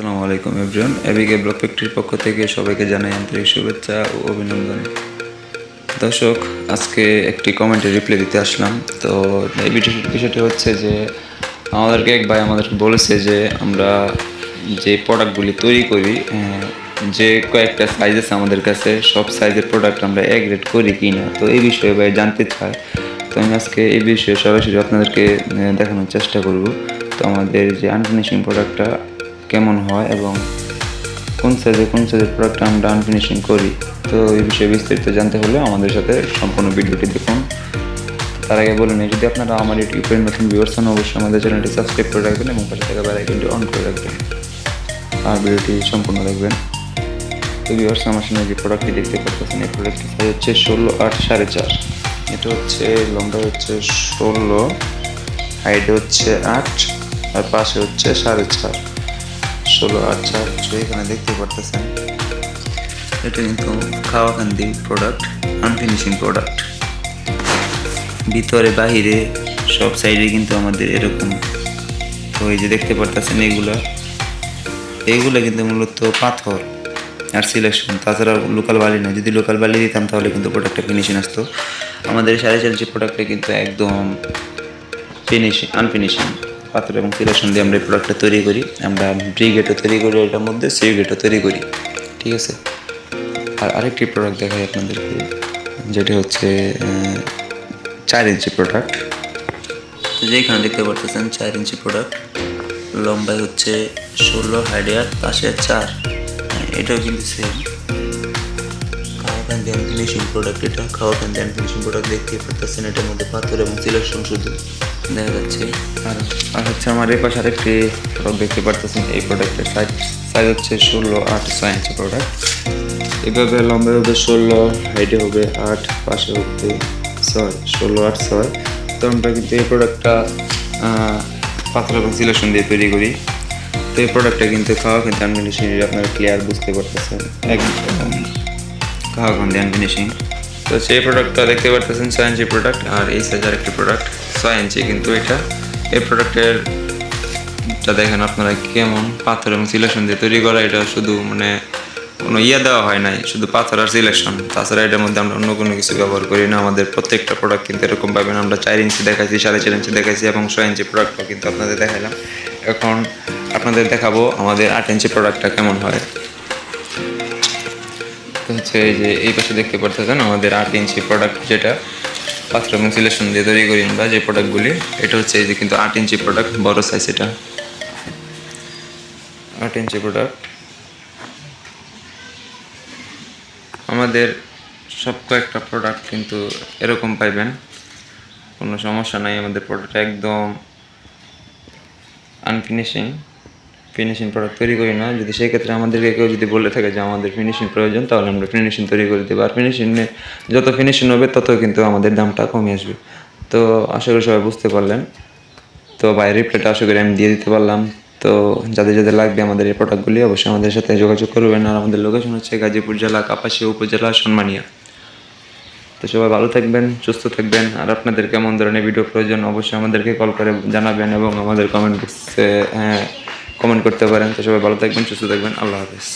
আসসালামু আলাইকুম everyone, এবিকে blog ফ্যাক্টরির পক্ষ থেকে সবাইকে জানাই আন্তরিক শুভেচ্ছা ও অভিনন্দন। দর্শক, আজকে একটি কমেন্টে রিপ্লাই দিতে আসলাম। তো এই বিষয়টি হচ্ছে যে আমাদেরকে এক ভাই আমাদেরকে বলেছে যে আমরা যে প্রোডাক্টগুলি তৈরি করি, যে কয়েকটা সাইজ আছে আমাদের কাছে, সব সাইজের প্রোডাক্ট আমরা এক রেট করি কি না। তো এই বিষয়ে ভাই জানতে চাই। তো আমি আজকে এই বিষয়ে সরাসরি আপনাদেরকে দেখানোর চেষ্টা করব। তো আমাদের যে আনফিনিশিং প্রোডাক্টটা কেমন হয় এবং কোন সাইজের প্রোডাক্ট আমরা আনফিনিশিং করি। তো এই বিষয়ে বিস্তারিত জানতে হলে আমাদের সাথে সম্পূর্ণ ভিডিওটি দেখুন। তার আগে বলে নিই, যদি আপনারা আমার ইউটিউবের নতুন ভিউয়ার্স হন, অবশ্যই আমাদের চ্যানেলটি সাবস্ক্রাইব করে রাখবেন এবং পাশে থাকা বেল আইকনটি অন করে রাখবেন আর ভিডিওটি সম্পূর্ণ দেখবেন। তো ভিউয়ার্স, আমার সামনে যে প্রোডাক্টটি দেখতে পাচ্ছেন, এই প্রোডাক্টটি সাইজ হচ্ছে 16/8 4.5। এটা হচ্ছে লম্বা হচ্ছে 16, হাইট হচ্ছে 8 আর পাশে হচ্ছে 4.5। 16/8 4 এখানে দেখতে পারতেছেন। এটা কিন্তু খাওয়াকান্দি প্রোডাক্ট, আনফিনিশিং প্রোডাক্ট। ভিতরে বাহিরে সব সাইডে কিন্তু আমাদের এরকম। তো এই যে দেখতে পারতেছেন, এইগুলো কিন্তু মূলত পাথর আর সিলেকশন, তাছাড়া লোকাল বালি না। যদি লোকাল বালি দিতাম তাহলে কিন্তু প্রোডাক্টটা ফিনিশিং আসতো। আমাদের 4.5 যে প্রোডাক্টটা কিন্তু একদম আনফিনিশিং পাথর এবং সিলেকশন দিয়ে আমরা এই প্রোডাক্টটা তৈরি করি। আমরা ব্রিগেডও তৈরি করি, এটার মধ্যে সিগেটও তৈরি করি, ঠিক আছে। আর আরেকটি প্রোডাক্ট দেখাই আপনাদেরকে, যেটি হচ্ছে 4 ইঞ্চি প্রোডাক্ট। তো যেখানে দেখতে পারতেছেন 4 ইঞ্চি প্রোডাক্ট, লম্বায় হচ্ছে 16, হাইডে 8, পাশে 4। এটাও কিন্তু সেম খাওয়াকান্দি আনফিনিশিং প্রোডাক্ট। এটা খাওয়াকান্দি আনফিনিশিং প্রোডাক্ট দেখতে পারতেছেন, এটার মধ্যে পাথর এবং সিলেকশন শুধু দেখা যাচ্ছে। আর হচ্ছে আমার এই পাশে আরেকটি প্রোডাক্ট দেখতে পারতেছেন। এই প্রোডাক্টের সাইজ হচ্ছে 16/8 6 ইঞ্চি প্রোডাক্ট। এভাবে লম্বা হবে 16, হাইটে হবে 8, পাশে হবে 6, 16/8 6। তো আমরা কিন্তু এই প্রোডাক্টটা পাথর এবং সিলেকশন দিয়ে তৈরি করি। তো এই প্রোডাক্টটা কিন্তু খাওয়াকান্দি আনফিনিশিং, আপনারা ক্লিয়ার বুঝতে পারতেছেন, একদম খাওয়াকান্দি আনফিনিশিং। তো সেই প্রোডাক্টটা দেখতে পারতেছেন 6 ইঞ্চি প্রোডাক্ট। আর এই সাইজের একটি প্রোডাক্ট 6 ইঞ্চি, কিন্তু এই প্রোডাক্টের দেখেন আপনারা কেমন পাথর এবং সিলেকশন দিয়ে তৈরি করা। এটা শুধু মানে কোনো দেওয়া হয় নাই, শুধু পাথর আর সিলেকশন। তাছাড়া এটার মধ্যে আমরা অন্য কোনো কিছু ব্যবহার করি না। আমাদের প্রত্যেকটা প্রোডাক্ট কিন্তু এরকম পাবেন। আমরা 4 ইঞ্চি দেখাইছি, 4.5 ইঞ্চি দেখাইছি এবং 6 ইঞ্চি প্রোডাক্টও কিন্তু আপনাদের দেখাইলাম। এখন আপনাদের দেখাবো আমাদের 8 ইঞ্চি প্রোডাক্টটা কেমন হয়। তো হচ্ছে এই যে এই পাশে দেখতে পারতেছেন আমাদের 8 ইঞ্চি প্রোডাক্ট, যেটা পাথর এবং সিলেকশন দিয়ে তৈরি করি আমরা যে প্রোডাক্টগুলি। এটা হচ্ছে এই যে কিন্তু 8 ইঞ্চি প্রোডাক্ট, বড় সাইজ। এটা 8 ইঞ্চি প্রোডাক্ট। আমাদের সব কয়েকটা প্রোডাক্ট কিন্তু এরকম পাইবেন, কোনো সমস্যা নাই। আমাদের প্রোডাক্ট একদম ফিনিশিং প্রোডাক্ট তৈরি করি না। যদি সেই ক্ষেত্রে আমাদেরকে কেউ যদি বলে থাকে যে আমাদের ফিনিশিং প্রয়োজন, তাহলে আমরা ফিনিশিং তৈরি করে দেবো। আর যত ফিনিশিং হবে তত কিন্তু আমাদের দামটা কমে আসবে। তো আশা করি সবাই বুঝতে পারলেন। তো বাইরের রিপ্লাইটা আশা করি আমি দিয়ে দিতে পারলাম। তো যাদের লাগবে আমাদের এই প্রোডাক্টগুলি, অবশ্যই আমাদের সাথে যোগাযোগ করবেন। আর আমাদের লোকেশন হচ্ছে গাজীপুর জেলা, কাপাসিয়া উপজেলা, সনমানিয়া। তো সবাই ভালো থাকবেন, সুস্থ থাকবেন। আর আপনাদের কেমন ধরনের ভিডিও প্রয়োজন, অবশ্যই আমাদেরকে কল করে জানাবেন এবং আমাদের কমেন্ট বক্সে কমেন্ট করতে পারেন। তো সবাই ভালো থাকবেন, সুস্থ থাকবেন। আল্লাহ হাফেজ।